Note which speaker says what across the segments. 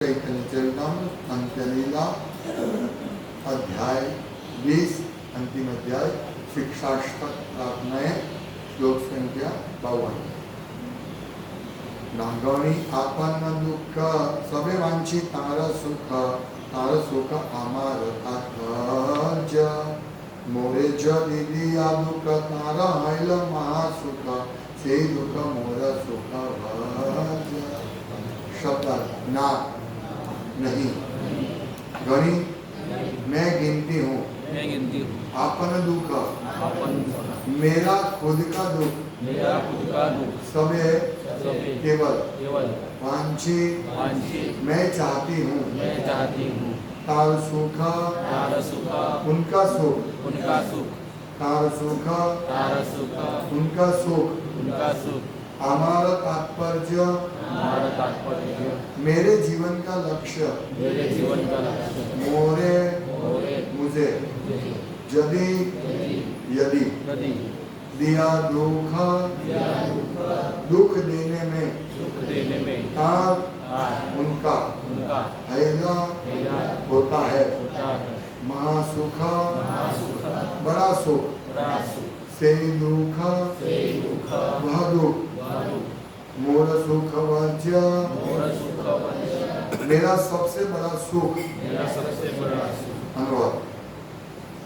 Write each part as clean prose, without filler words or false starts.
Speaker 1: चैतन्य चरितामृत अंत्यलीला अध्याय 20 अंतिम अध्याय शिक्षाष्टक प्रार्थनाएं श्लोक संख्या 52। नागणी आपन्न दुःख सबे वांछी तार सुख अमर अथज मोरे जदि दिया दुख तार हैल महासुख से दुख मोर सुख भज। शब्द ना नहीं, गणी मैं गिनती हूँ, आपन दुख मेरा खुद का दुख सबे केवल वांछी मैं चाहती हूँ तार सुख उनका सुख तार सुख उनका सुख हमारा तात्पर्य मेरे जीवन का लक्ष्य मोरे मुझे यदि दिया दुख देने में तार उनका हैला होता है महासुख बड़ा सुख से दुख वह दुख मोर सुख वज्य मेरा सबसे बड़ा सुख। अनुवाद।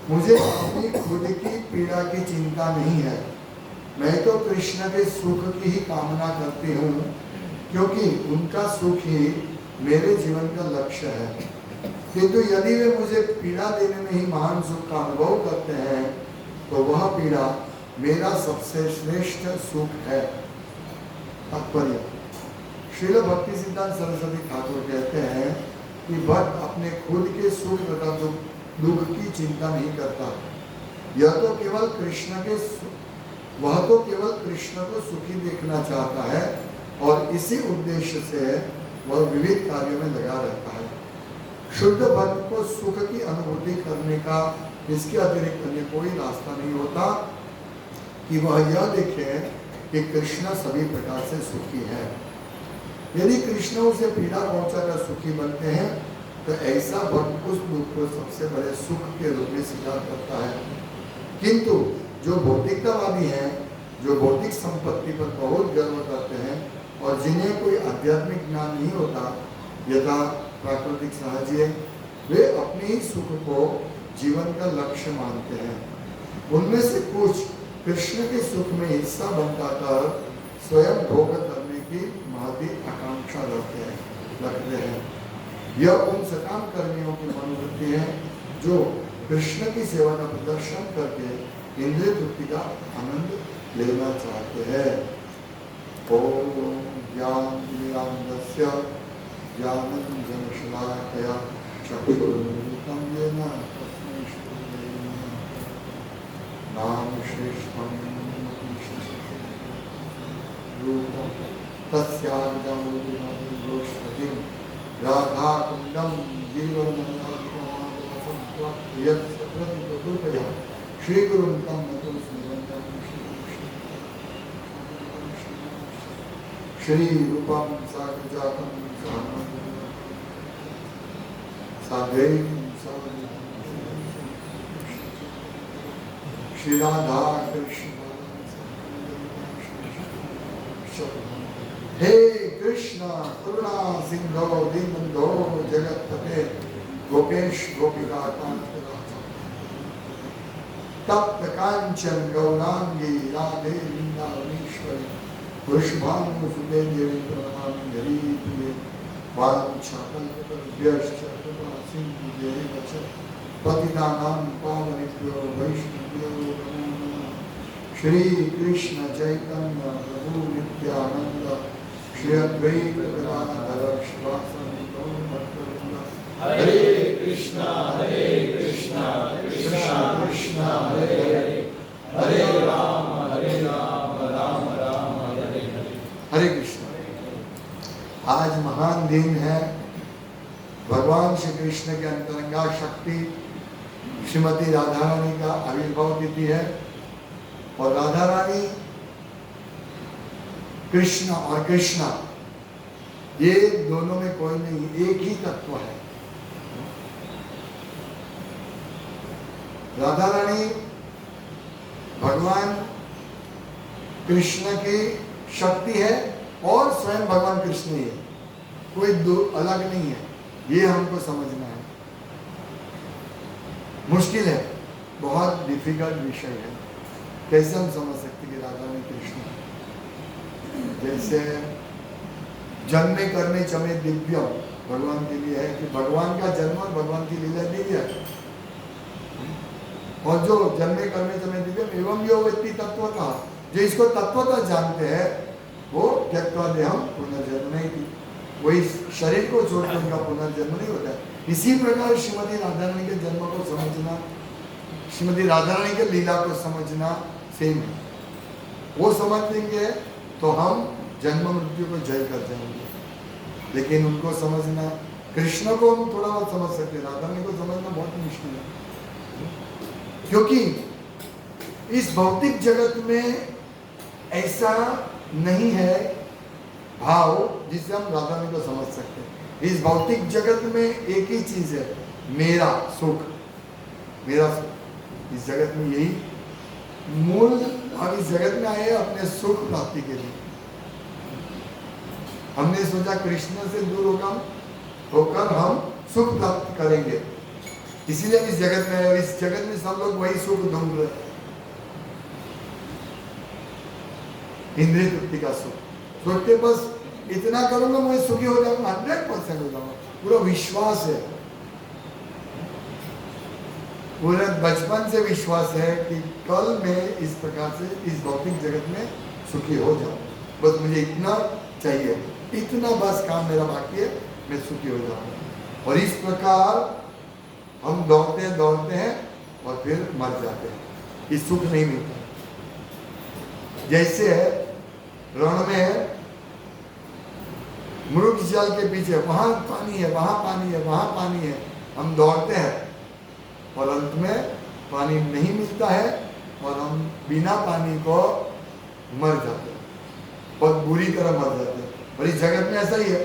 Speaker 1: मुझे अपनी खुद की पीड़ा की चिंता नहीं है, मैं तो कृष्ण के सुख की ही कामना करती हूँ, क्योंकि उनका सुख ही मेरे जीवन का लक्ष्य है। किंतु यदि वे मुझे पीड़ा देने में ही महान सुख का अनुभव करते हैं तो वह पीड़ा मेरा सबसे श्रेष्ठ सुख है। तात्पर्य। श्रील भक्ति सिद्धांत सरस्वती ठाकुर कहते हैं कि भक्त अपने खुद के सुख तथा दुख की चिंता नहीं करता, वह तो केवल कृष्ण को सुखी देखना चाहता है और इसी उद्देश्य से वह विविध कार्यों में लगा रहता है। शुद्ध भक्त को सुख की अनुभूति करने का इसके अतिरिक्त अन्य कोई रास्ता नहीं होता कि वह यह देखे कि कृष्ण सभी प्रकार से सुखी है। यदि कृष्ण उसे पीड़ा पहुंचाकर सुखी बनते हैं तो ऐसा भक्त उस दुख को सबसे बड़े सुख के रूप में स्वीकार करता है। किंतु जो भौतिकतावादी हैं, जो भौतिक संपत्ति पर बहुत गर्व करते हैं और जिन्हें कोई आध्यात्मिक ज्ञान नहीं होता यथा प्राकृतिक साहचर्य, वे अपने ही सुख को जीवन का लक्ष्य मानते हैं। उनमें से कुछ कृष्ण के सुख में हिस्सा बनकर स्वयं भोग करने की महती आकांक्षा रखते हैं। यह उन सकाम कर्मियों की मनोवृत्ति है जो कृष्ण की सेवा का प्रदर्शन करके इंद्रिय तृप्ति का आनंद लेना चाहते हैं। ओम ज्ञानस्य ज्ञानंजनशलाकया चक्षुरुन्मिलितं येन तस्मै श्रीगुरवे नमः। नाम श्रेष्ठं रूपं तस्यार्धं विमोचनं राधा कुंडम जीवनमनोरथं श्री गुरुं तं नतोऽस्मि श्री रूपं साग्रजातं साधैं श्री राधा कृष्ण। हे कृष्ण करुणा सिंधो दीनबंधो जगत्पते गोपेश गोपिका कांत राधा तप्त कांचन गौरांगी राधे वृंदावनेश्वरी वृषभानुसुते देवी प्रणमामि हरिप्रिये वाञ्छाकल्पतरुभ्यश्च कृपा सिन्धुभ्येव च पतितानां पावनेभ्यो वैष्णवेभ्यो नमो नमः। श्री कृष्ण चैतन्य प्रभु नित्यानंद श्री अद्वैत गदाधर श्रीवासादि गौर भक्तवृंद। हरे कृष्णा कृष्णा कृष्णा हरे हरे हरे राम राम राम हरे हरे। हरे कृष्ण। आज महान दिन है। भगवान श्री कृष्ण के अंतरंगा शक्ति श्रीमती राधा रानी का आविर्भाव तिथि है और राधा रानी कृष्ण और कृष्णा ये दोनों में कोई नहीं, एक ही तत्व है। राधा रानी भगवान कृष्ण की शक्ति है और स्वयं भगवान कृष्ण ही है, कोई दो अलग नहीं है। ये हमको समझना है। मुश्किल है, बहुत डिफिकल्ट विषय है। कैसे हम समझ सकते कि राधा रानी कृष्ण, जैसे जन्मे कर्मे चमे दिव्य भगवान के लिए है कि भगवान का जन्म और भगवान की लीला दिव्य है। और जो जन्मे कर्मे चमे दिव्य एवं यो व्यक्ति तत्वता, जो इसको तत्वता जानते हैं वो त्यक्त्वा देहम पुनर्जन्म नहीं थी, वही शरीर को छोड़कर उनका पुनर्जन्म नहीं होता है। इसी प्रकार श्रीमती राधा रानी के जन्म को समझना, श्रीमती राधा रानी के लीला को समझना सेम है। वो समझ लेंगे तो हम जन्म मृत्यु को जय कर जाएंगे। लेकिन उनको समझना, कृष्ण को हम थोड़ा बहुत समझ सकते हैं, राधा रानी को समझना बहुत मुश्किल है। क्योंकि इस भौतिक जगत में ऐसा नहीं है भाव जिससे हम राधा रानी को समझ सकते हैं। इस भौतिक जगत में एक ही चीज है, मेरा सुख, मेरा सुख। इस जगत में यही मूल, हम इस जगत में आए अपने सुख प्राप्ति के लिए। हमने सोचा कृष्ण से दूर होकर हम सुख प्राप्त करेंगे, इसीलिए इस जगत में आए। इस जगत में सब लोग वही सुख ढूंढ रहे, इंद्रिय तृप्ति का सुख। सोचते बस इतना करूंगा मैं सुखी हो जाऊंगा, 100% हो जाऊंगा, पूरा विश्वास है, पूरा बचपन से विश्वास है कि कल मैं इस प्रकार से इस भौतिक जगत में सुखी हो जाऊं। बस मुझे इतना चाहिए, इतना बस काम मेरा बाकी है, मैं सुखी हो जाऊंगा। और इस प्रकार हम दौड़ते हैं और फिर मर जाते हैं, ये सुख नहीं मिलता। जैसे रण में मृग जल के पीछे, वहां पानी है, वहां पानी है, वहां पानी है, हम दौड़ते हैं और अंत में पानी नहीं मिलता है और हम बिना पानी को मर जाते हैं, बहुत बुरी तरह मर जाते हैं। और इस जगत में ऐसा ही है,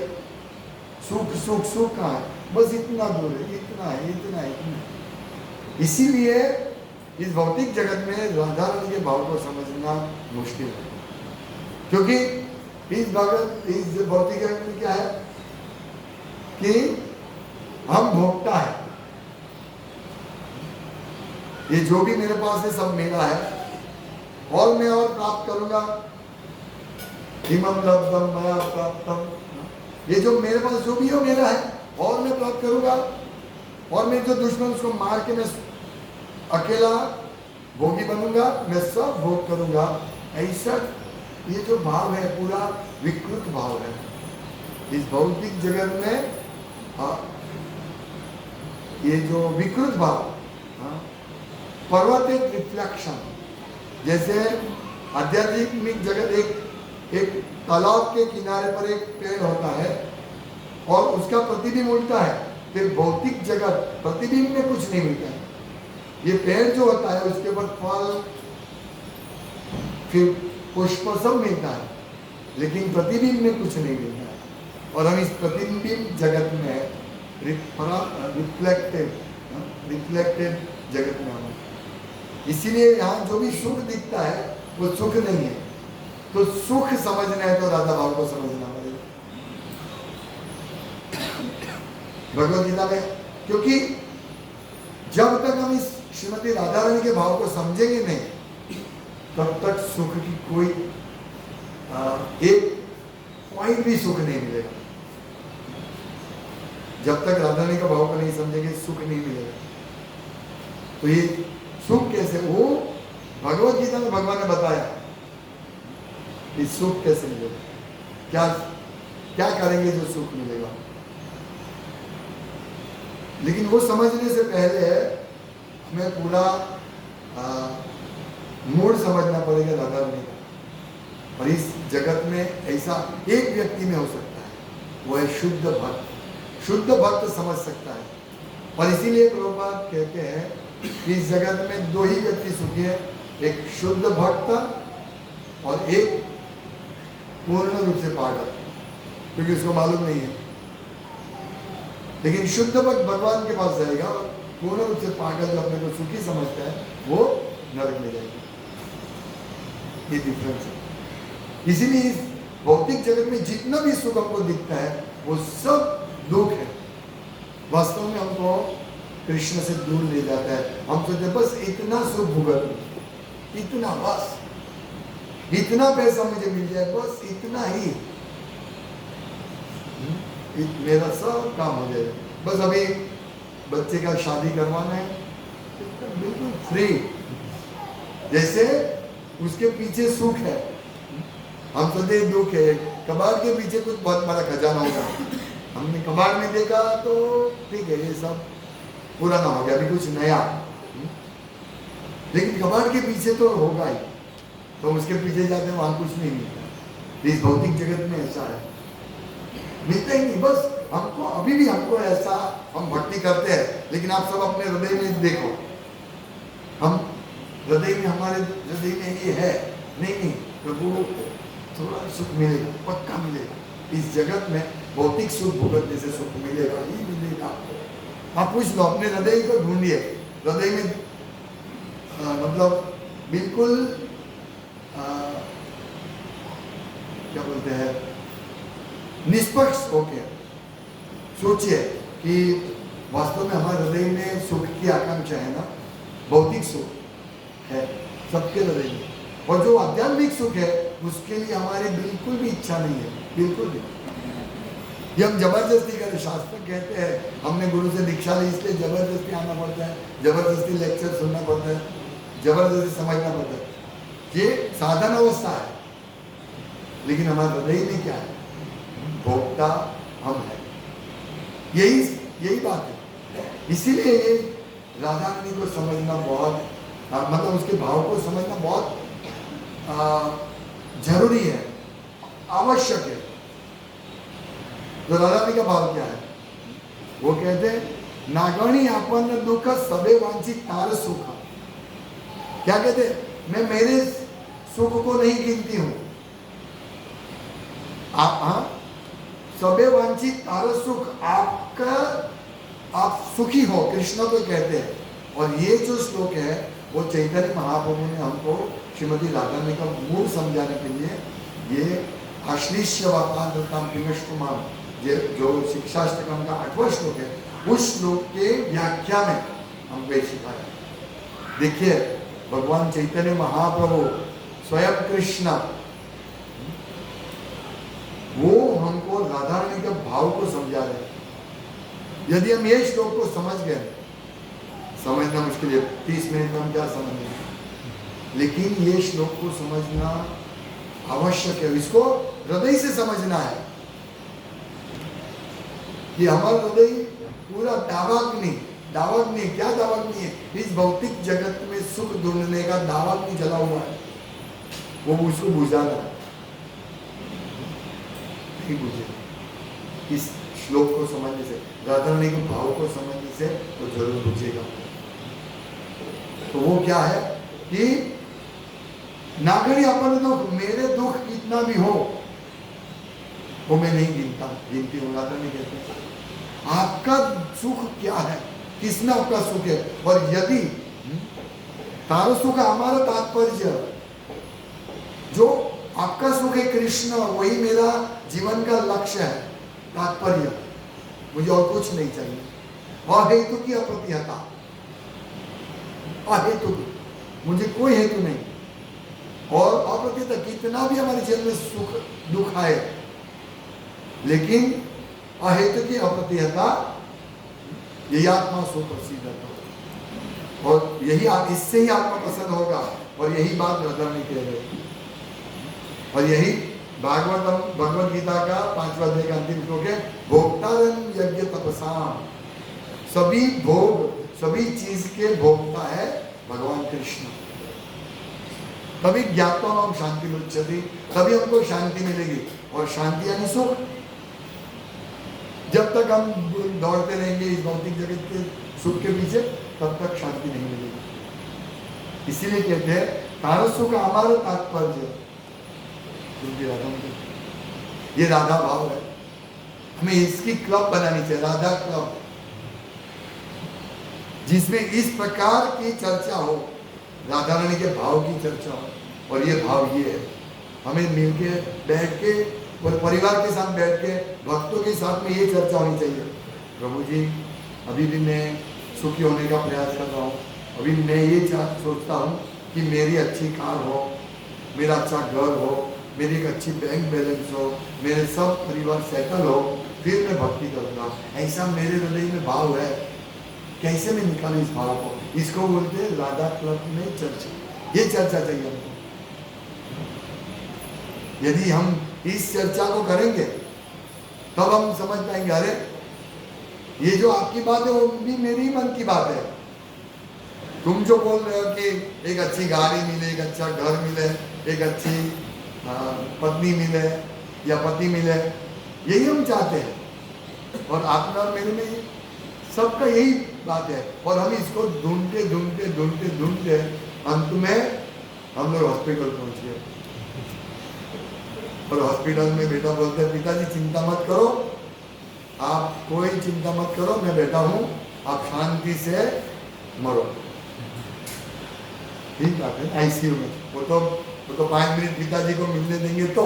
Speaker 1: सुख सुख सुख कहाँ है, बस इतना दूर है, इतना है, इतना है, इतना है। इसीलिए इस भौतिक जगत में राधा रानी के भाव को समझना मुश्किल है। क्योंकि इस भौतिक जगत में क्या है कि हम भोगता है, ये जो भी मेरे पास है सब मेरा है और मैं और प्राप्त करूंगा। इमं लब्धम मया प्राप्तम, ये जो मेरे पास जो भी है मेरा है और मैं प्राप्त करूंगा। और मैं जो दुश्मन उसको मार के मैं अकेला भोगी बनूंगा, मैं सब भोग करूंगा। ऐसा ये जो भाव है पूरा विकृत भाव है इस भौतिक जगत में। ये जो विकृत भाव, पर्वत एक रिफ्लेक्शन, जैसे आध्यात्मिक जगत एक तालाब के किनारे पर एक पेड़ होता है और उसका प्रतिबिंब उठता है, फिर भौतिक जगत प्रतिबिंब में कुछ नहीं मिलता है। ये पेड़ जो होता है उसके ऊपर फल फिर पुष्प सब मिलता है, लेकिन प्रतिबिंब में कुछ नहीं मिलता है। और हम इस प्रतिबिंब जगत में रिफ्लेक्टेड जगत में हम, इसीलिए यहाँ जो भी सुख दिखता है वो सुख नहीं है। तो सुख समझना है तो राधा भाव को समझना पड़ेगा भगवत गीता में। क्योंकि जब तक हम इस श्रीमती राधा रानी के भाव को समझेंगे नहीं, तब तक सुख की कोई भी सुख नहीं मिलेगा। जब तक राधा रानी का भाव को नहीं समझेंगे सुख नहीं मिलेगा। तो ये सुख कैसे, वो भगवत गीता में भगवान ने बताया कि सुख कैसे मिलेगा, क्या क्या करेंगे जो सुख मिलेगा। लेकिन वो समझने से पहले हमें पूरा मूड समझना पड़ेगा राधा रानी का। और इस जगत में ऐसा एक व्यक्ति में हो सकता है, वो है शुद्ध भक्त। शुद्ध भक्त समझ सकता है। और इसीलिए प्रभुपाद कहते हैं कि इस जगत में दो ही व्यक्ति सुखी है, एक शुद्ध भक्त और एक पूर्ण रूप से पागल। क्योंकि उसको मालूम नहीं है। लेकिन शुद्ध भक्त भगवान के पास जाएगा और पूर्ण रूप से पागल जो अपने को सुखी समझता है वो नरक में जाएगा। ये डिफरेंस है। इसीलिए इस भौतिक जगत में जितना भी सुख हमको दिखता है वो सब दुख है। वास्तव में हमको कृष्ण से दूर ले जाता है। हम सोचते बस इतना सुख भुगत, इतना बस, इतना पैसा मुझे मिल जाए, बस इतना ही मेरा सब काम हो जाएगा। बस अभी बच्चे का शादी करवाना है, बिल्कुल फ्री, जैसे उसके पीछे सुख है, हम सोचते दुख है। कबाड़ के पीछे कुछ बहुत बड़ा खजाना होगा। हमने कबाड़ में देखा तो ठीक है, ये सब पुराना हो गया, अभी कुछ नया। लेकिन कबाड़ के पीछे तो होगा ही, तो उसके पीछे जाते वहां कुछ नहीं मिलता। इस भौतिक जगत में ऐसा है, मिलता ही नहीं। बस हमको अभी भी हमको ऐसा, हम भक्ति करते हैं, लेकिन आप सब अपने हृदय में देखो, हम हृदय में, हमारे हृदय में ये है नहीं प्रभु थोड़ा सुख मिलेगा, पक्का मिलेगा। इस जगत में भौतिक सुख भुगतने से सुख मिलेगा ही मिलेगा। आप पूछ लो, अपने हृदय को ढूंढिए, हृदय में मतलब बिल्कुल क्या बोलते हैं, निष्पक्ष होके सोचिए कि वास्तव में हमारे हृदय में सुख की आकांक्षा है ना। भौतिक सुख है सबके हृदय में, और जो आध्यात्मिक सुख है उसके लिए हमारी बिल्कुल भी इच्छा नहीं है, बिल्कुल भी। ये हम जबरदस्ती करें, शास्त्र कहते हैं हमने गुरु से दीक्षा ली इसलिए जबरदस्ती आना पड़ता है, जबरदस्ती लेक्चर सुनना पड़ता है, जबरदस्ती समझना पड़ता है। ये साधन अवस्था है, लेकिन हमारे हृदय में क्या है, भोक्ता हम है। यही बात है। इसीलिए ये राधा रानी को समझना बहुत, मतलब उसके भाव को समझना बहुत जरूरी है, आवश्यक है। तो राधा रानी का भाव क्या है, वो कहते हैं नागणी आपन दुख सबे वांछित तार सुख। क्या कहते हैं, मैं मेरे सुख को नहीं गिनती हूं, सबे वांछित तार सुख, आपका आप सुखी हो, कृष्ण को कहते हैं। और ये जो श्लोक है वो चैतन्य महाप्रभु ने हमको श्रीमती राधा रानी का मूल समझाने के लिए, ये आश्लिष्य वापादताम पिनष्टुमाम, जो शिक्षाष्टकम का 8वां श्लोक है, उस श्लोक के व्याख्या में हमको ये सिखाया। देखिए भगवान चैतन्य महाप्रभु स्वयं कृष्ण, वो हमको राधा रानी के भाव को समझा रहे हैं। यदि हम ये श्लोक को समझ गए, समझना मुश्किल है, 30 मिनट में हम क्या समझेंगे, लेकिन ये श्लोक को समझना आवश्यक है। इसको हृदय से समझना है कि हमारा हृदय पूरा दावाग्नि, क्या दावाग्नि है, इस भौतिक जगत में सुख ढूंढने का दावाग्नि जला हुआ है, वो उसको बुझाना है। नहीं बुझेगा इस श्लोक को समझने से, राधा रानी के भाव को समझने से तो जरूर बुझेगा। तो वो क्या है कि नागरी अपन दुख, मेरे दुख कितना भी हो वो मैं नहीं गिनती हूँ। राधा रानी कहते हैं आपका सुख क्या है, किसमें आपका सुख है, और यदि तारो सुख हमारा तात्पर्य, जो आपका सुख है कृष्ण, वही मेरा जीवन का लक्ष्य है, तात्पर्य, मुझे और कुछ नहीं चाहिए। अहेतु की अप्रतिहता, अहेतु की, मुझे कोई हेतु नहीं। और अप्रतिहता, कितना भी हमारे जीवन में सुख दुख आए, लेकिन अहेतु की अप्रतिहता, यही आत्मा सुख प्रसिद्ध, और यही इससे ही आत्मा प्रसन्न होगा। और यही बात राधा रानी कह रहे हैं। और यही भगवद गीता का 5वां अध्याय का अंतिम श्लोक है, भोक्तारं यज्ञ तपसाम, सभी भोग, सभी चीज के भोक्ता है भगवान कृष्ण। तभी ज्ञातवा हम शांति मुच्यते, तभी हमको शांति मिलेगी। और शांति यानी सुख। जब तक हम दौड़ते रहेंगे इस भौतिक जगत के सुख के पीछे, तब तक शांति नहीं मिलेगी। इसीलिए कहते हैं तार सुख हमारा तात्पर्य, ये राधा भाव है। हमें इसकी क्लब बनानी चाहिए, राधा क्लब, जिसमें इस प्रकार की चर्चा हो, राधा रानी के भाव की चर्चा हो। और ये भाव ये है, हमें मिलके बैठ के और परिवार के साथ बैठ के भक्तों के साथ में ये चर्चा होनी चाहिए, प्रभु जी अभी भी मैं सुखी होने का प्रयास कर रहा हूँ, अभी मैं ये सोचता हूँ कि मेरी अच्छी कार हो, मेरा अच्छा घर हो, मेरी एक अच्छी बैंक बैलेंस हो, मेरे सब परिवार सेटल हो, फिर मैं भक्ति करूँगा। ऐसा मेरे हृदय में भाव है, कैसे मैं निकालूं इस भाव को? इसको बोलते हैं राधा क्लब में चर्चा। ये चर्चा चाहिए हमको। यदि हम इस चर्चा को करेंगे तब हम समझ पाएंगे, अरे ये जो आपकी बात है वो भी मेरी ही मन की बात है। तुम जो बोल रहे हो कि एक अच्छी गाड़ी मिले, एक अच्छा घर मिले, एक अच्छी पत्नी मिले या पति मिले, यही हम चाहते हैं। और आपका और मेरे में सबका यही बात है। और हम इसको ढूंढते ढूंढते ढूंढते ढूंढते अंत में हम लोग हॉस्पिटल पहुंच गए। और हॉस्पिटल में बेटा बोलते हैं, पिताजी चिंता मत करो, आप कोई चिंता मत करो, मैं बैठा हूं, आप शांति से मरो। ठीक बात है, आईसीयू में वो तो 5 मिनट पिताजी को मिलने देंगे तो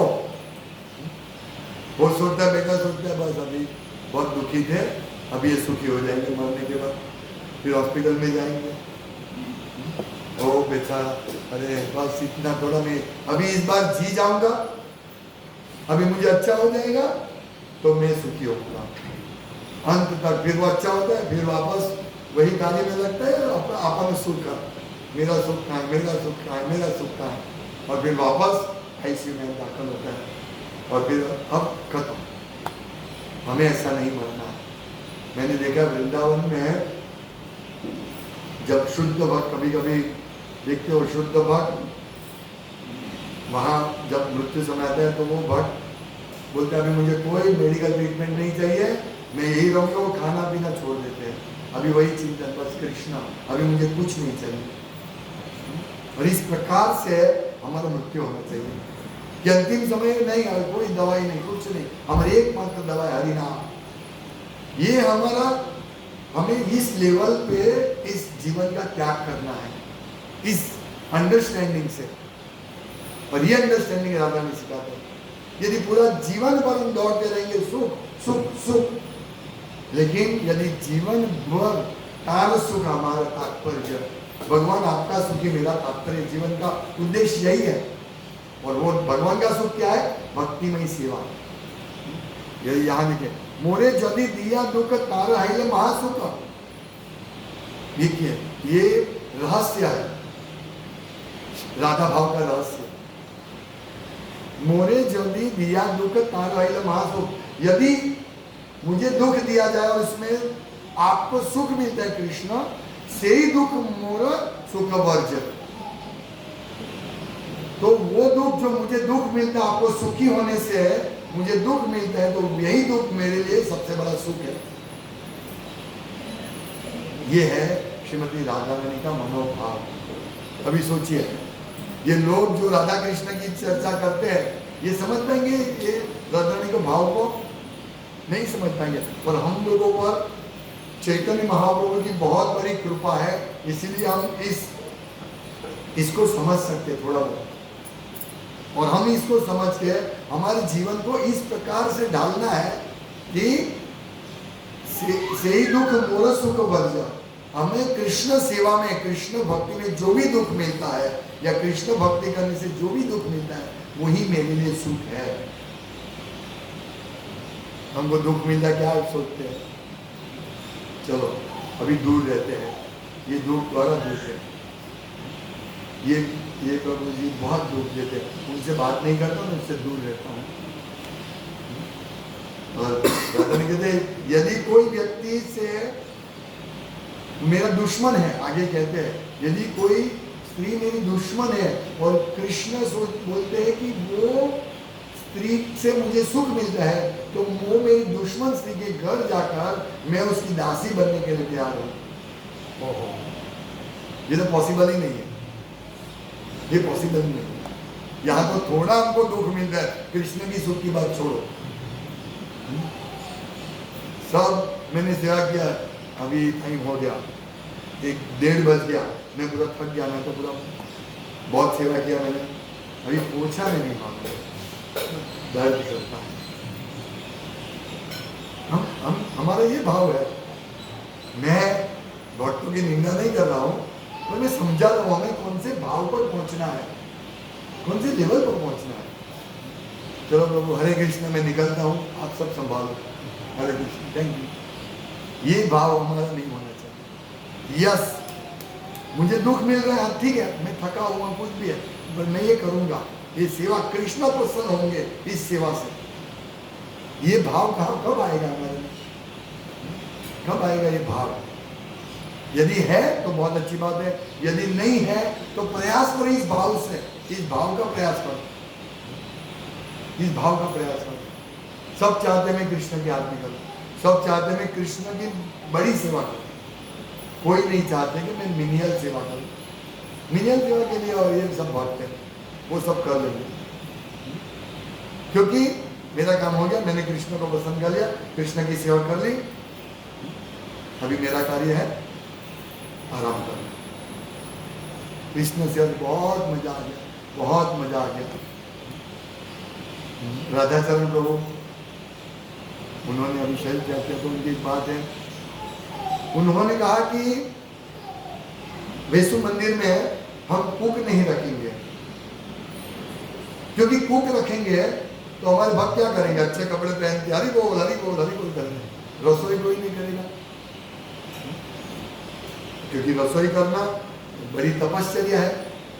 Speaker 1: वो सोचता है, बेटा सोचता है बस अभी बहुत दुखी थे, अभी ये सुखी हो जाएंगे मरने के बाद, फिर हॉस्पिटल में जाएंगे। ओ बेचारा, अरे बस इतना थोड़ा, मैं अभी इस बार जी जाऊंगा, अभी मुझे अच्छा हो जाएगा तो मैं सुखी होऊंगा। अंत तक फिर वो अच्छा होता है, फिर वापस वही कार्य में लगता है, अपन सुख का, मेरा सुख का है, मेरा सुख का है, मेरा सुख का है, और फिर वापस आईसीयू में दाखिल होता है। और फिर अब खत्म, हमें ऐसा नहीं मरना है। मैंने देखा वृंदावन में जब शुद्ध भक्त, कभी कभी देखते हो शुद्ध भक्त, वहाँ जब मृत्यु समय आता है तो वो भक्त बोलते हैं अभी मुझे कोई मेडिकल ट्रीटमेंट नहीं चाहिए, मैं यही रहूँगा। वो खाना पीना छोड़ देते हैं, अभी वही चिंतन, बस कृष्णा, अभी मुझे कुछ नहीं चाहिए। और इस प्रकार से हमारा मृत्यु होना चाहिए कि अंतिम समय नहीं, कोई दवाई नहीं, कुछ नहीं, हमारी एकमात्र दवाई हरिनाम। ये हमारा, हमें इस लेवल पे इस जीवन का त्याग करना है, इस अंडरस्टैंडिंग से। और ये अंडरस्टैंडिंग राधा में सिखाते हैं। यदि पूरा जीवन पर हम दौड़ते रहेंगे सुख सुख सुख, लेकिन यदि जीवन भर तार सुख हमारा तात्पर्य, भगवान आपका सुखी मेरा तात्पर्य, जीवन का उद्देश्य यही है। और वो भगवान का सुख क्या है? भक्तिमय सेवा। यही यहाँ लिखे, मोरे जदि दिया दुख तार हाइले महासुख। देखिए ये रहस्य है, राधा भाव का रहस्य। मोरे जदि दिया दुख तार हाइले महासुख, यदि मुझे दुख दिया जाए और उसमें आपको सुख मिलता है कृष्ण, से ही दुख मोर सुख वर्ज। तो वो दुख जो मुझे दुख मिलता है, आपको सुखी होने से मुझे दुख मिलता है, तो यही दुख मेरे लिए सबसे बड़ा सुख है। ये है श्रीमती राधा रानी का मनोभाव। अभी सोचिए, ये लोग जो राधा कृष्ण की चर्चा करते हैं, ये समझ पाएंगे ये राधा रानी के भाव को? नहीं समझ पाएंगे। पर हम लोगों पर चैतन्य महाप्रभु की बहुत बड़ी कृपा है, इसीलिए हम इसको समझ सकते थोड़ा बहुत। और हम इसको समझ के हमारे जीवन को इस प्रकार से ढालना है कि से ही दुख मोर सुख वर्ज। हमें कृष्ण सेवा में, कृष्ण भक्ति में जो भी दुख मिलता है, या कृष्ण भक्ति करने से जो भी दुख मिलता है, वही मेरे लिए सुख है। हमको दुख मिलता है, क्या सोचते हैं? चलो अभी दूर रहते हैं, ये दुख द्वारा दूर है, ये प्रभु जी बहुत दुख देते हैं, उनसे बात नहीं करता हूँ, उनसे दूर रहता हूँ। और कहते हैं यदि कोई व्यक्ति से मेरा दुश्मन है, आगे कहते हैं यदि कोई स्त्री मेरी दुश्मन है, और कृष्ण बोलते हैं कि वो स्त्री से मुझे सुख मिलता है, तो वो मेरी दुश्मन स्त्री के घर जाकर मैं उसकी दासी बनने के लिए तैयार हूं। ओहो, ये तो पॉसिबल ही नहीं है, ये पॉसिबल नहीं है। यहाँ तो थोड़ा हमको दुख मिलता है, कृष्ण की सुख की बात छोड़ो। सब मैंने सेवा किया, अभी टाइम हो गया, 1-1:30 बज गया, मैं पूरा थक गया, मैं तो पूरा बहुत सेवा किया मैंने, अभी पूछा नहीं मांगा, दर्द करता है। हम हमारा ये भाव है। मैं भक्तों की निंदा नहीं कर रहा हूँ, पर मैं समझा रहा हूँ हमें कौन से भाव पर पहुंचना है, कौन से लेवल पर पहुंचना है। चलो प्रभु, हरे कृष्ण, मैं निकलता हूँ, आप सब संभालो, हरे कृष्ण, थैंक यू। ये भाव हमारा नहीं होना चाहिए। यस, मुझे दुख मिल रहा है, ठीक है, मैं थका हुआ कुछ भी है, पर मैं ये करूंगा, ये सेवा, कृष्ण प्रसन्न होंगे इस सेवा से। ये भाव कब आएगा हमारे में? कब आएगा ये भाव? यदि है तो बहुत अच्छी बात है, यदि नहीं है तो प्रयास करो इस भाव से, इस भाव का प्रयास करो, इस भाव का प्रयास करो। सब चाहते हैं मैं कृष्ण की आरती करूं, सब चाहते हैं मैं कृष्ण की बड़ी सेवा करूं, कोई नहीं चाहते कि मैं मिनियल सेवा करूं। मिनियल सेवा के लिए और ये सब भागते हैं, वो सब कर लेंगे, क्योंकि मेरा काम हो गया, मैंने कृष्ण को पसंद कर लिया, कृष्ण की सेवा कर ली, अभी मेरा कार्य है आराम करना। कृष्ण से बहुत मजा आ गया, बहुत मजा आ गया। राधाचरण प्रभु, उन्होंने अभी शहीद क्या किया तो उनकी बात है, उन्होंने कहा कि वैष्णो मंदिर में हम कुक नहीं रखेंगे, क्योंकि कुक रखेंगे तो हमारे भक्त क्या करेंगे, अच्छे कपड़े पहन के हरि बोल हरि बोल हरि बोल करेंगे, रसोई कोई नहीं करेगा, क्योंकि रसोई करना बड़ी तपस्या है,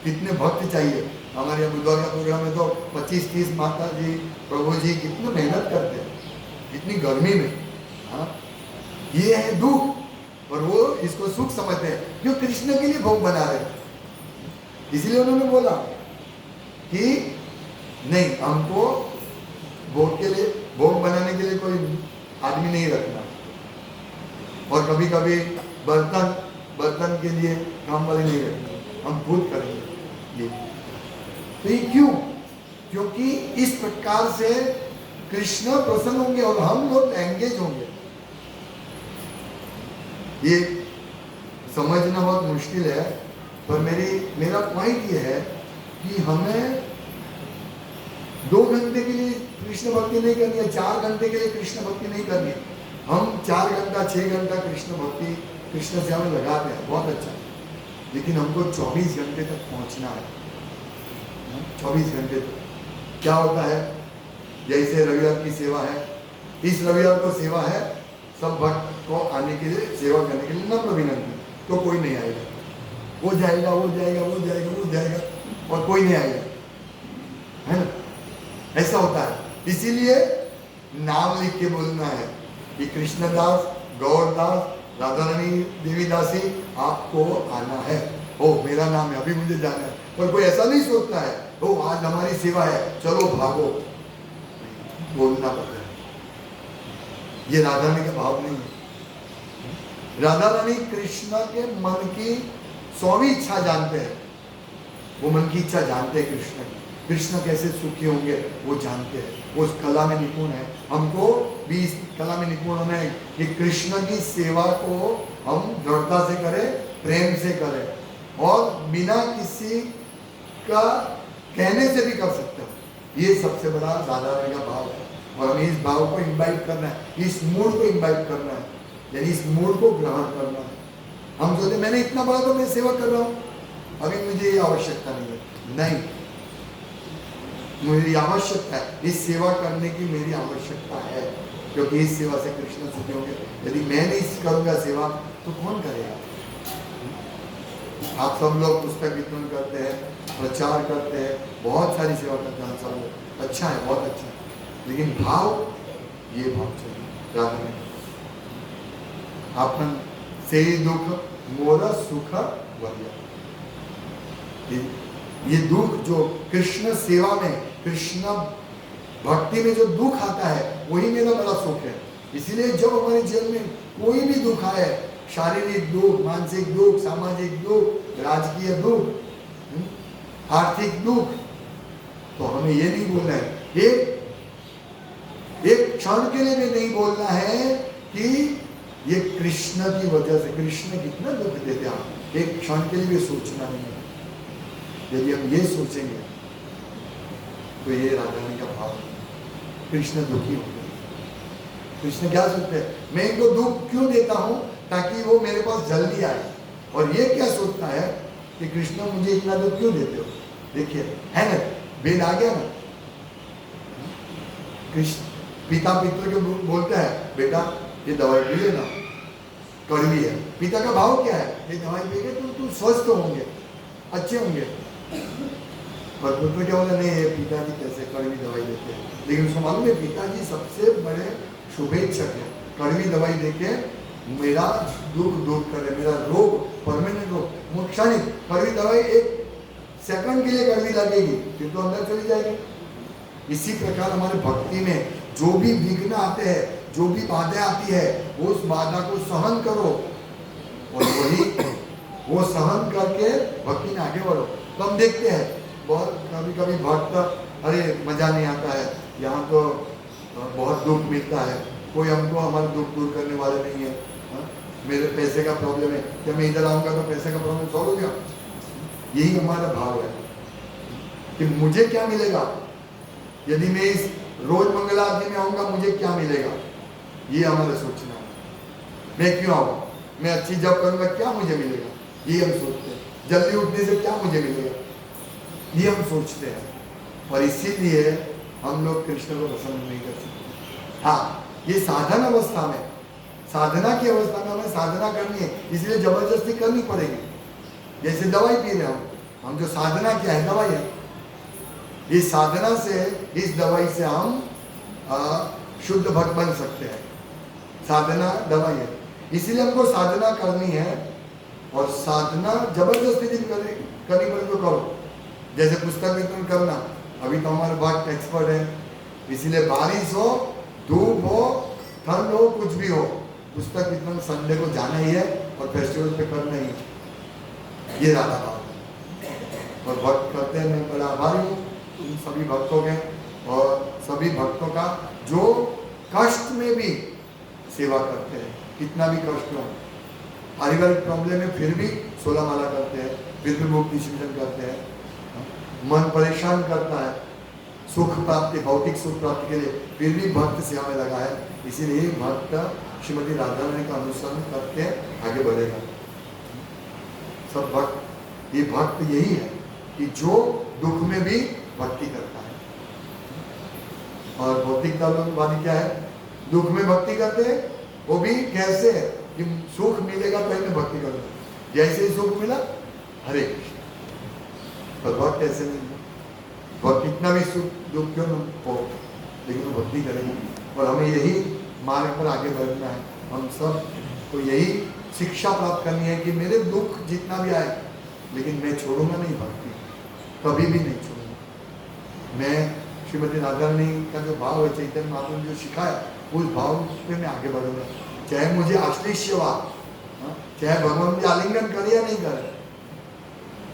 Speaker 1: कितने भक्त चाहिए। हमारे यहाँ बुधवार का प्रोग्राम में तो 25-30 माता जी प्रभु जी कितनी मेहनत करते हैं इतनी गर्मी में। हाँ, ये है दुख, और वो इसको सुख समझते हैं, क्यों? कृष्ण के लिए भोग बना रहे हैं। इसीलिए उन्होंने बोला कि नहीं, हमको भोग के लिए, भोग बनाने के लिए कोई आदमी नहीं रखना, और कभी कभी बर्तन के लिए काम वाले नहीं रखना, हम खुद करेंगे ये। तो ये क्यों? क्योंकि इस प्रकार से कृष्ण प्रसन्न होंगे और हम लोग एंगेज होंगे। ये समझना बहुत मुश्किल है, पर मेरा पॉइंट ये है कि हमें 2 घंटे के लिए कृष्ण भक्ति नहीं करनी है, 4 घंटे के लिए कृष्ण भक्ति नहीं करनी है। हम 4 घंटा 6 घंटा कृष्ण भक्ति, कृष्ण सेवा में लगाते हैं, बहुत अच्छा, लेकिन हमको 24 घंटे तक पहुंचना है। 24 घंटे तक क्या होता है, जैसे रविवार की सेवा है, इस रविवार को सेवा है, सब भक्त को आने के लिए, सेवा करने के लिए नम्र विनंती, तो कोई नहीं आएगा, वो जाएगा वो जाएगा वो जाएगा वो जाएगा, और कोई नहीं आएगा, है ना? ऐसा होता है। इसीलिए नाम लिख के बोलना है कि कृष्णदास, गौरदास, राधा रानी देवी दासी, आपको आना है। ओ मेरा नाम है, अभी मुझे जाना है। पर कोई ऐसा नहीं सोचता है, ओ आज हमारी सेवा है, चलो भागो, बोलना पड़ता है। ये राधा रानी का भाव नहीं है। राधा रानी कृष्ण के मन की 100वीं इच्छा जानते हैं, वो मन की इच्छा जानते हैं कृष्ण की, कृष्ण कैसे सुखी होंगे वो जानते हैं, वो उस कला में निपुण है। हमको भी इस कला में निपुण होना है कि कृष्ण की सेवा को हम दृढ़ता से करें, प्रेम से करें, और बिना किसी का कहने से भी कर सकते हो। ये सबसे बड़ा राधा रानी का भाव है, और हमें इस भाव को इन्वाइट करना है, इस मूड को इन्वाइट करना है, यानी इस मूड को ग्रहण करना है। हम सोचते मैंने इतना बड़ा तो मैं सेवा कर रहा हूँ, अभी मुझे ये आवश्यकता नहीं है। नहीं, मेरी आवश्यकता है, इस सेवा करने की मेरी आवश्यकता है, क्योंकि इस सेवा से कृष्ण सुखी होंगे। यदि मैं नहीं करूंगा सेवा तो कौन करेगा? आप सब लोग पुस्तक वितरण करते हैं, प्रचार करते हैं, बहुत सारी सेवा करते हैं सब लोग, अच्छा है, बहुत अच्छा है, लेकिन भाव, ये भाव चाहिए राधा में। आपन से दुख मोरा सुख वरिया, ये दुख जो कृष्ण सेवा में, कृष्ण भक्ति में जो दुख आता है, वही मेरा बड़ा सुख है। इसीलिए जब हमारे जीवन में कोई भी दुख आए, शारीरिक दुख, मानसिक दुख, सामाजिक दुख, राजकीय दुख, आर्थिक दुख, तो हमें ये नहीं बोलना है, एक क्षण के लिए भी नहीं बोलना है कि ये कृष्ण की वजह से, कृष्ण कितना दुख देते हैं, एक क्षण के लिए भी सोचना नहीं है। यदि हम ये सोचेंगे तो ये राधा रानी का भाव है, कृष्ण दुखी होंगे। कृष्ण क्या सोचते हैं, मैं इनको दुख क्यों देता हूं, ताकि वो मेरे पास जल्दी आए। और ये क्या सोचता है कि कृष्ण मुझे इतना दुख क्यों देते हो। देखिए है ना, वेद आ गया ना, कृष्ण पिता पुत्र को बोलता है, बेटा ये दवाई पी लेना, कड़वी है। पिता का भाव क्या है, ये दवाई पिएगा तो तुम स्वस्थ होंगे, अच्छे होंगे। पर पुत्र क्या बोला, नहीं ये पिताजी कैसे कड़वी दवाई देते हैं। लेकिन उसको मालूम है पिताजी सबसे बड़े शुभेच्छक है, कड़वी दवाई देके मेरा दुख दूर करे, मेरा रोग, परमानेंट रोग, क्षणिक कड़वी दवाई 1 सेकंड के लिए कड़वी लगेगी, फिर तो अंदर चली जाएगी। इसी प्रकार हमारे भक्ति में जो भी विघ्न आते हैं, जो भी बाधा आती है, उस बाधा को सहन करो और वही वो सहन करके भक्ति में आगे बढ़ो। तो हम देखते हैं बहुत कभी कभी भक्त, अरे मजा नहीं आता है, यहाँ तो बहुत दुख मिलता है, कोई हमको हमारा दुख दूर करने वाले नहीं है, मेरे पैसे का प्रॉब्लम है, जब मैं इधर आऊँगा तो पैसे का प्रॉब्लम सॉल्व हो गया। यही हमारा भाव है कि मुझे क्या मिलेगा यदि मैं इस रोज मंगल आरती में आऊँगा, मुझे क्या मिलेगा, ये हमारा सोचना है। मैं क्यों आऊँ, मैं अच्छी जॉब करूँगा, क्या मुझे मिलेगा, ये हम सोचते हैं। जल्दी उठने से क्या मुझे मिलेगा, ये हम सोचते हैं। और इसीलिए हम लोग कृष्ण को पसंद नहीं कर सकते। हाँ, ये साधन अवस्था में, साधना की अवस्था में हमें साधना करनी है, इसलिए जबरदस्ती करनी पड़ेगी। जैसे दवाई पी रहे हम जो साधना क्या है, दवाई है। इस साधना से, इस दवाई से हम शुद्ध भक्त बन सकते हैं। साधना दवाई है, इसीलिए हमको साधना करनी है। और साधना जबरदस्ती दिन करनी पड़े तो करो। जैसे पुस्तक वितरण करना, अभी तो हमारे भक्त एक्सपर्ट है, इसीलिए बारिश हो, धूप हो, ठंड हो, कुछ भी हो, पुस्तक वितरण संडे को जाना ही है और फेस्टिवल पे करना ही है। ये राधा भाव और भक्त करते हैं। मैं बड़ा आभारी हूँ उन सभी भक्तों के और सभी भक्तों का जो कष्ट में भी सेवा करते हैं, कितना भी कष्ट हो, पारिवारिक प्रॉब्लम है फिर भी 16 माला करते हैं, फिर भी मुक्ति चिंतन करते हैं। मन परेशान करता है सुख प्राप्ति, भौतिक सुख प्राप्ति के लिए, फिर भी भक्त सेवा में लगा है। इसीलिए भक्त श्रीमती राधा रानी का अनुसरण करके आगे बढ़ेगा। सब भक्त, ये भक्त यही है कि जो दुख में भी भक्ति करता है। और भौतिकतावादी क्या है, दुख में भक्ति करते हैं, वो भी कैसे है कि सुख मिलेगा तो मैं भक्ति करूंगा, जैसे ही सुख मिला हरे कृष्ण। पर भक्त ऐसे नहीं, भक्त कितना भी सुख दुख क्यों न हो, लेकिन वो भक्ति करेंगे। और हमें यही मार्ग पर आगे बढ़ना है। हम सब को यही शिक्षा प्राप्त करनी है कि मेरे दुख जितना भी आए, लेकिन मैं छोड़ूंगा नहीं भक्ति, कभी भी नहीं छोड़ूंगा। मैं श्रीमती राधा रानी का जो भाव है, चैतन्य महाप्रभु ने जो सिखाया, उस भाव पे मैं आगे बढ़ूंगा। चाहे मुझे आश्लेष्यवाद, चाहे भगवान मुझे आलिंगन करे या नहीं करे।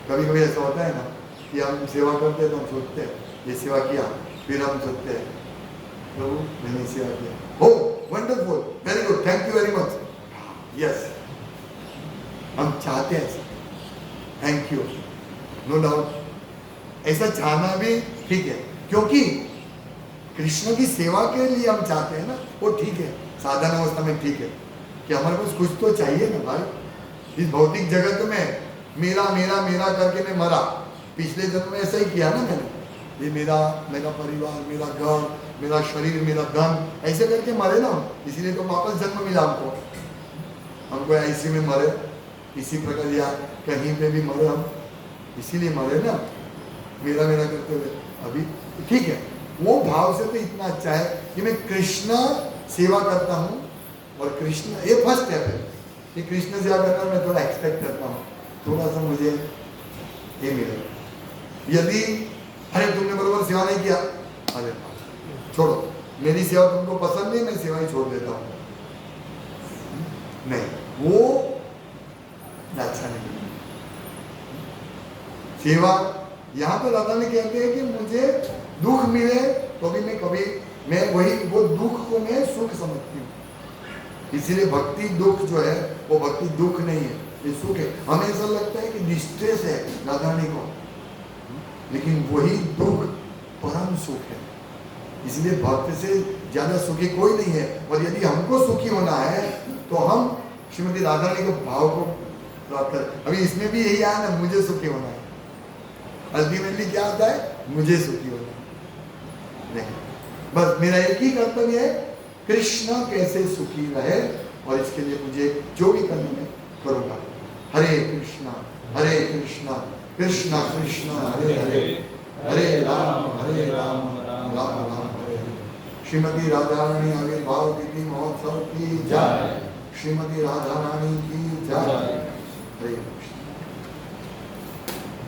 Speaker 1: कभी कभी ऐसा होता है ना कि हम सेवा करते हैं तो हम सोचते हैं ये सेवा किया, फिर हम सोचते हैं प्रभु मैंने सेवा किया, हो wonderful, very good, thank you very much, yes, हम चाहते हैं ऐसा, थैंक यू, नो डाउट। ऐसा चाहना भी ठीक है, क्योंकि कृष्ण की सेवा के लिए हम चाहते हैं ना, वो ठीक है। साधन अवस्था में ठीक है कि हमारे पास कुछ तो चाहिए ना भाई। इस भौतिक जगत में मेरा मेरा मेरा करके मैं मरा। पिछले जन्म में ऐसा ही किया ना मैंने, ये मेरा मेरा परिवार, मेरा घर, मेरा शरीर, मेरा धन, ऐसे करके मरे ना। इसीलिए तो वापस जन्म मिला हमको ऐसे में मरे, इसी प्रकार या कहीं पे भी मरे हम, इसीलिए मरे ना, मेरा मेरा करते हुए। अभी ठीक है, वो भाव से तो इतना अच्छा है कि मैं कृष्ण सेवा करता हूँ। और कृष्ण, ये फर्स्ट स्टेप है कि कृष्ण सेवा करना मैं थोड़ा एक्सपेक्ट करता हूँ, थोड़ा सा मुझे ये मिलेगा। यदि अरे तुमने बराबर सेवा नहीं किया, अरे छोड़ो, मेरी सेवा तुमको पसंद नहीं, मैं सेवा ही छोड़ देता हूँ, नहीं, वो अच्छा नहीं। सेवा यहाँ तो राधा ने कहते हैं कि मुझे दुख मिले तो भी मैं कभी, मैं वही वो दुख को मैं सुख समझती हूँ। इसीलिए भक्ति दुख जो है वो भक्ति दुख नहीं है, ये सुख है। हमें ऐसा लगता है कि डिस्ट्रेस है राधा रानी को, लेकिन वही दुख परम सुख है। इसलिए भक्त से ज्यादा सुखी कोई नहीं है। और यदि हमको सुखी होना है तो हम श्रीमती राधा रानी के भाव को प्राप्त कर। अभी इसमें भी यही आया ना, मुझे सुखी होना है। अल्टीमेटली क्या आता है? मुझे सुखी होना है। नहीं, बस मेरा एक ही कर्तव्य है, कृष्ण कैसे सुखी रहे, और इसके लिए मुझे जो भी करना मैं करूंगा। हरे कृष्णा कृष्णा कृष्णा हरे हरे, हरे राम राम राम हरे हरे। श्रीमती राधा रानी आविर्भाव तिथि महोत्सव की जय। श्रीमती राधा रानी की जय। हरे